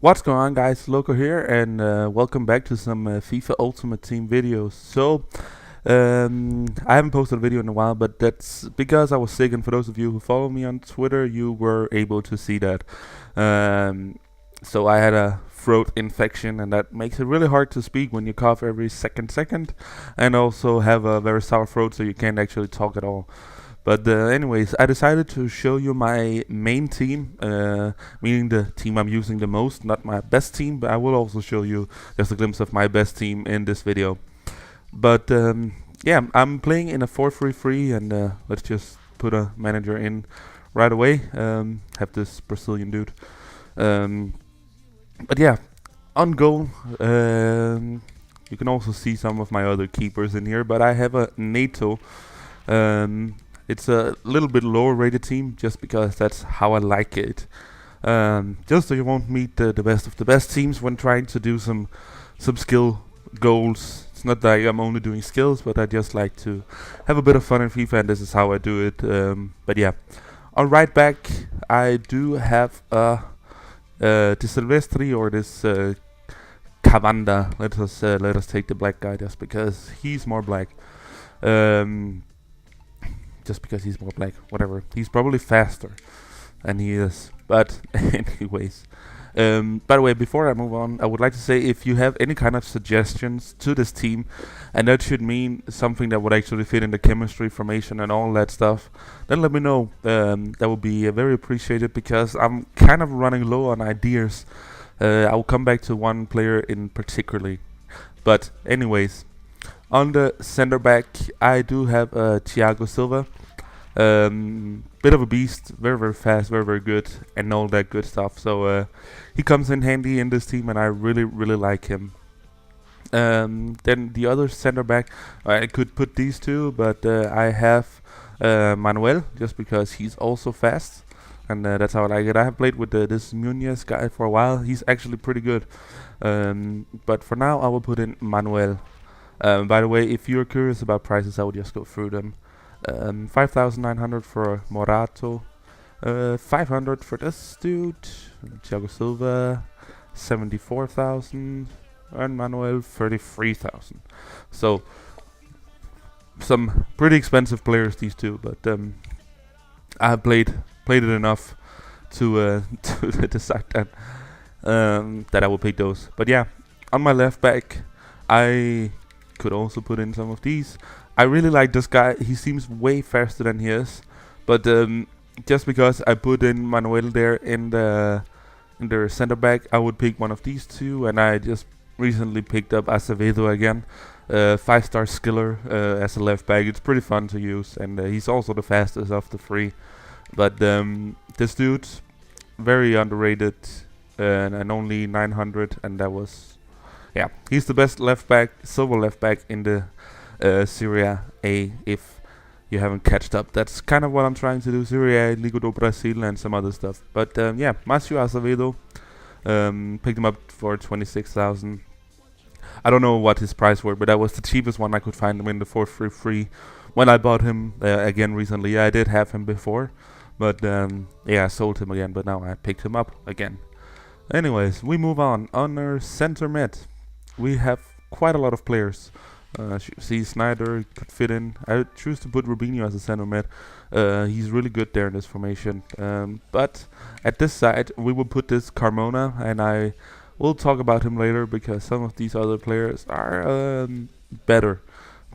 What's going on, guys? Loco here, and welcome back to some FIFA Ultimate Team videos. I haven't posted a video in a while, but that's because I was sick, and for those of you who follow me on Twitter, you were able to see that. So I had a throat infection, and that makes it really hard to speak when you cough every second, and also have a very sour throat, so you can't actually talk at all. But anyways, I decided to show you my main team, meaning the team I'm using the most, not my best team, but I will also show you just a glimpse of my best team in this video. But yeah, I'm playing in a 4-3-3, and let's just put a manager in right away. Have this Brazilian dude. But yeah, on goal, you can also see some of my other keepers in here, but I have a NATO. It's a little bit lower rated team just because that's how I like it. Just so you won't meet the best of the best teams when trying to do some skill goals. It's not that I'm only doing skills, but I just like to have a bit of fun in FIFA, and this is how I do it. But yeah, on right back I do have this Silvestri, or this Cavanda. Let us take the black guy just because he's more black. Just because he's more black, whatever. He's probably faster, and he is. But anyways, by the way, before I move on, I would like to say if you have any kind of suggestions to this team, and that should mean something that would actually fit in the chemistry, formation, and all that stuff, then let me know. That would be very appreciated, because I'm kind of running low on ideas. I will come back to one player in particularly. But anyways, on the center back, I do have Thiago Silva. Bit of a beast, very fast, very good, and all that good stuff. So he comes in handy in this team, and I really like him. Then the other center back, I could put these two, but I have Manuel, just because he's also fast, and that's how I like it. I have played with this Muniz guy for a while. He's actually pretty good. But for now, I will put in Manuel. By the way, if you're curious about prices, I will just go through them. 5,900 for Morato, 500 for this dude, Thiago Silva, 74,000, and Manuel 33,000. So some pretty expensive players, these two, but I have played it enough to to decide that I will pick those. But yeah, on my left back, I could also put in some of these. I really like this guy. He seems way faster than he is, but just because I put in Manuel there in the center back, I would pick one of these two, and I just recently picked up Acevedo again, 5-star skiller as a left back. It's pretty fun to use, and he's also the fastest of the three. But this dude, very underrated, and only 900, and that was, yeah, he's the best left back, silver left back in the Serie A, if you haven't catched up. That's kind of what I'm trying to do, Serie A, Liga do Brasil, and some other stuff. But yeah, Márcio Acevedo, picked him up for 26,000. I don't know what his price were, but that was the cheapest one I could find him in the 4-3-3 when I bought him again recently. I did have him before, but yeah, I sold him again, but now I picked him up again. Anyways, we move on. On our center mid, we have quite a lot of players. See, Snyder could fit in. I choose to put Rubinho as a center mid. He's really good there in this formation. But at this side, we will put this Carmona, and I will talk about him later because some of these other players are better.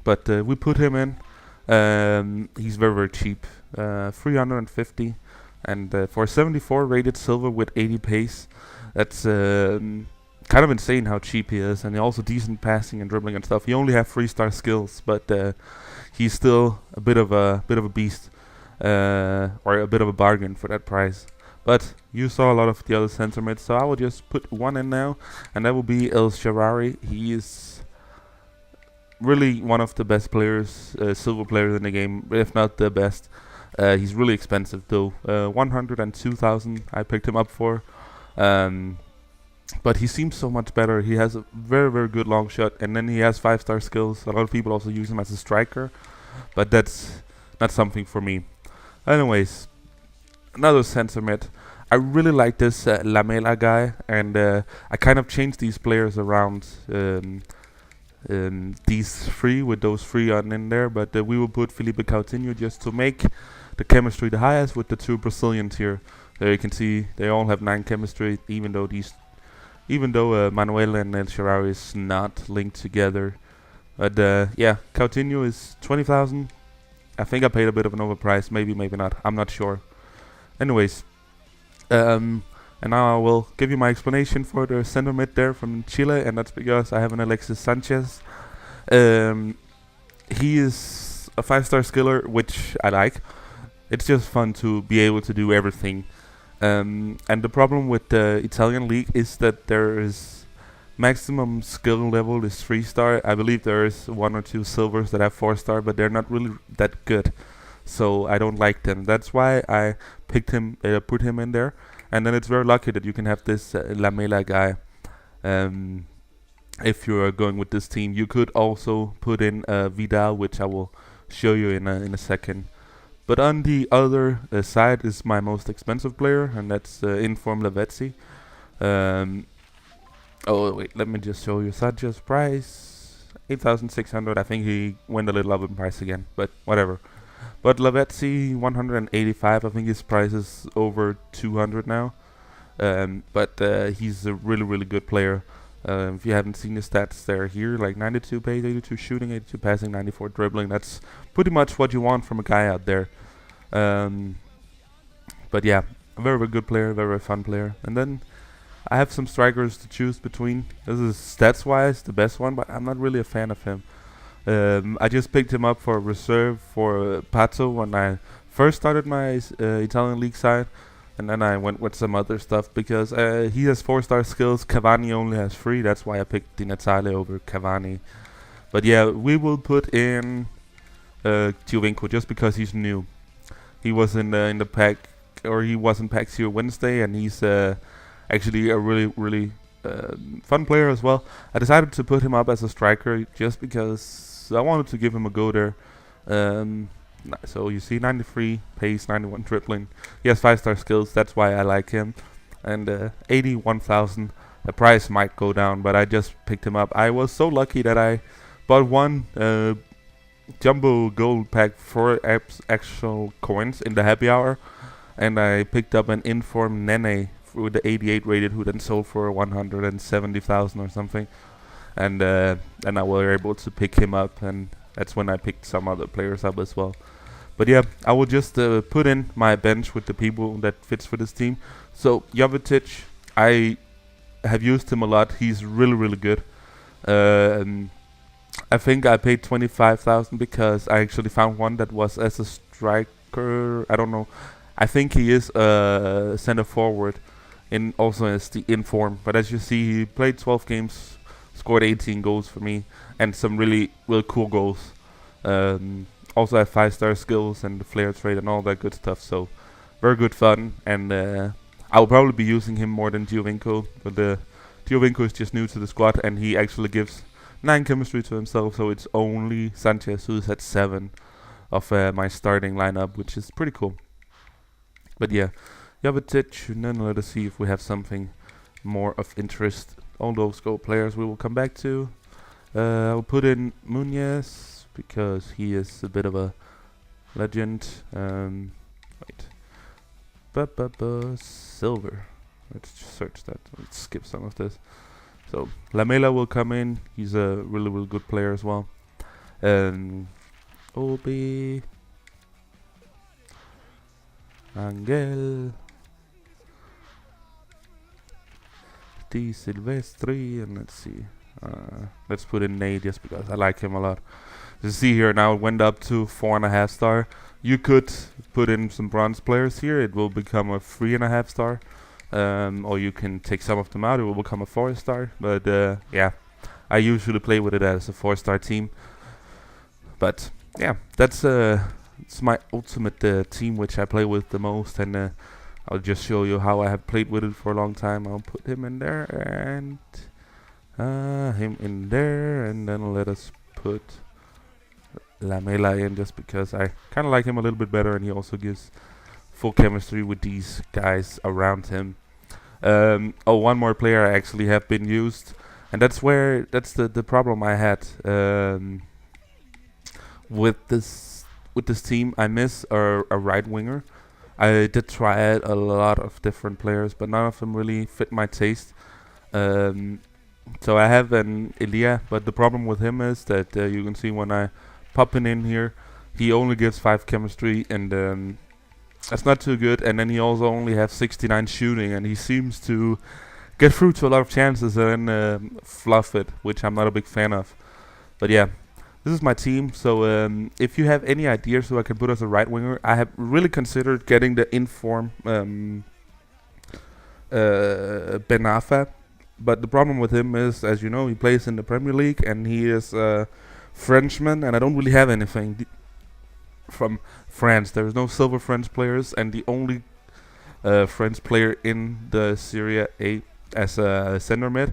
But we put him in. He's very cheap, 350, and for 74 rated silver with 80 pace, that's kind of insane how cheap he is, and also decent passing and dribbling and stuff. He only has 3-star skills, but he's still a bit of a beast, or a bit of a bargain for that price. But you saw a lot of the other center mids, so I will just put one in now, and that will be El Shaarawy. He is really one of the best players, silver players in the game, if not the best. He's really expensive though, 102,000 I picked him up for. But he seems so much better. He has a very good long shot, and then he has 5-star skills. A lot of people also use him as a striker, but that's not something for me. Anyways, another center mid. I really like this Lamela guy, and I kind of changed these players around. These three with those three on in there, but we will put Felipe Coutinho just to make the chemistry the highest with the two Brazilians here. There you can see they all have 9 chemistry, even though Manuel and El Shaarawy is not linked together. But yeah, Coutinho is 20,000. I think I paid a bit of an overprice, maybe not. I'm not sure. Anyways, and now I will give you my explanation for the center mid there from Chile, and that's because I have an Alexis Sanchez. He is a 5-star skiller, which I like. It's just fun to be able to do everything. And the problem with the Italian league is that there is maximum skill level is 3-star. I believe there is 1 or 2 silvers that have 4-star, but they're not really that good. So I don't like them. That's why I picked him, put him in there. And then it's very lucky that you can have this Lamela guy. If you are going with this team, you could also put in Vidal, which I will show you in a second. But on the other side is my most expensive player, and that's Inform Lavezzi. Oh wait, let me just show you Sanchez price. 8,600. I think he went a little up in price again, but whatever. But Lavezzi 185. I think his price is over 200 now. But he's a really good player. If you haven't seen his stats, they're here, like 92 pace, 82 shooting, 82 passing, 94 dribbling. That's pretty much what you want from a guy out there. But yeah, a very good player, very fun player. And then I have some strikers to choose between. This is stats-wise the best one, but I'm not really a fan of him. I just picked him up for reserve for Pato when I first started my Italian league side. And then I went with some other stuff because he has 4-star skills. Cavani only has 3. That's why I picked Di Natale over Cavani. But yeah, we will put in Giovinco just because he's new. He was in the pack, or he was in pack 0 Wednesday, and he's actually a really fun player as well. I decided to put him up as a striker just because I wanted to give him a go there. So you see 93 pace, 91 dribbling. He has 5-star skills, that's why I like him. And 81,000, the price might go down, but I just picked him up. I was so lucky that I bought one jumbo gold pack for actual coins in the happy hour, and I picked up an Inform Nene with the 88 rated, who then sold for 170,000 or something. And I was able to pick him up, and that's when I picked some other players up as well. But yeah, I will just put in my bench with the people that fits for this team. So Jovetic, I have used him a lot. He's really good. I think I paid 25,000 because I actually found one that was as a striker. I don't know. I think he is a center forward, and also as the Inform. But as you see, he played 12 games, scored 18 goals for me, and some really cool goals. Also have 5-star skills and the flare trade and all that good stuff. So very good fun, and I'll probably be using him more than Giovinco. But Giovinco is just new to the squad, and he actually gives 9 chemistry to himself. So it's only Sanchez who's at 7 of my starting lineup, which is pretty cool. But yeah, Jovetic, and then let us see if we have something more of interest. All those goal players we will come back to. I'll put in Munez because he is a bit of a legend. Wait. Silver. Let's just search that. Let's skip some of this. So Lamela will come in. He's a really good player as well. Obi, Angel, Di Silvestri, and let's see. Let's put in Nate just because I like him a lot. You see here now it went up to 4.5 star. You could put in some bronze players here. It will become a 3.5 star. Or you can take some of them out. It will become a 4-star. But yeah, I usually play with it as a 4-star team. But yeah, that's it's my ultimate team which I play with the most, and I'll just show you how I have played with it for a long time. I'll put him in there and him in there, and then let us put Lamela in just because I kind of like him a little bit better, and he also gives full chemistry with these guys around him. One more player I actually have been used, and that's the problem I had with this team. I miss a right winger. I did try out a lot of different players, but none of them really fit my taste. So I have an Elia, but the problem with him is that you can see when I pop him in here, he only gives 5 chemistry, and that's not too good. And then he also only has 69 shooting, and he seems to get through to a lot of chances and then fluff it, which I'm not a big fan of. But yeah, this is my team. So if you have any ideas who I can put as a right winger, I have really considered getting the inform Benafa. But the problem with him is, as you know, he plays in the Premier League and he is a Frenchman, and I don't really have anything from France. There's no silver French players, and the only French player in the Serie A as a center mid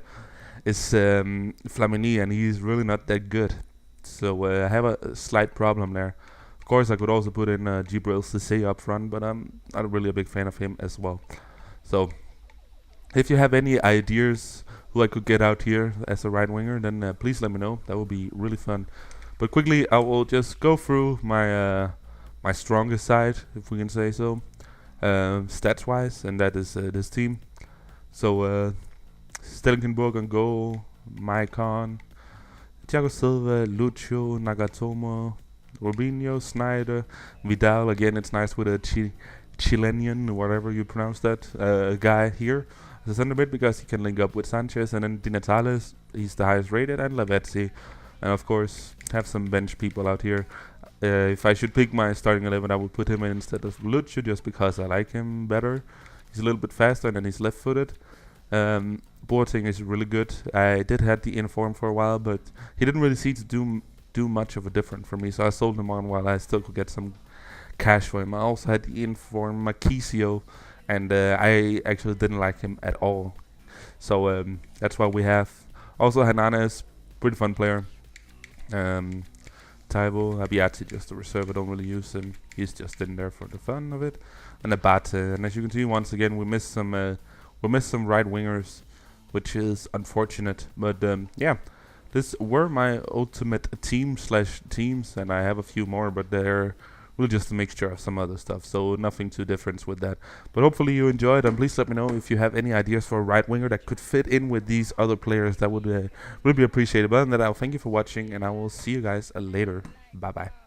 is Flamini, and he's really not that good. So I have a slight problem there. Of course, I could also put in Gibril Cissé up front, but I'm not really a big fan of him as well. So if you have any ideas who I could get out here as a right winger, then please let me know. That would be really fun. But quickly, I will just go through my my strongest side, if we can say so, stats-wise, and that is this team. So Stelenkenburg on goal, Maicon, Thiago Silva, Lucio, Nagatomo, Robinho, Snyder, Vidal. Again, it's nice with a Chilean, whatever you pronounce that, guy here as a center mid, because he can link up with Sanchez, and then Di Natale, he's the highest rated, and Lavezzi. And of course, have some bench people out here. If I should pick my starting 11, I would put him in instead of Lucio, just because I like him better. He's a little bit faster, and then he's left-footed. Boateng is really good. I did have the inform for a while, but he didn't really seem to do much of a difference for me, so I sold him on while I still could get some cash for him. I also had the inform Marquisio, and I actually didn't like him at all. So that's why we have. Also, Hernandez, pretty fun player. Taibo, Abiati, just a reserve. I don't really use him. He's just in there for the fun of it. And Abate. And as you can see, once again, we missed some right wingers, which is unfortunate. But yeah, this were my ultimate teams, and I have a few more, but they're really just a mixture of some other stuff, so nothing too different with that. But hopefully you enjoyed, and please let me know if you have any ideas for a right winger that could fit in with these other players. That would really be appreciated. But other than that, I'll thank you for watching, and I will see you guys later. Bye bye.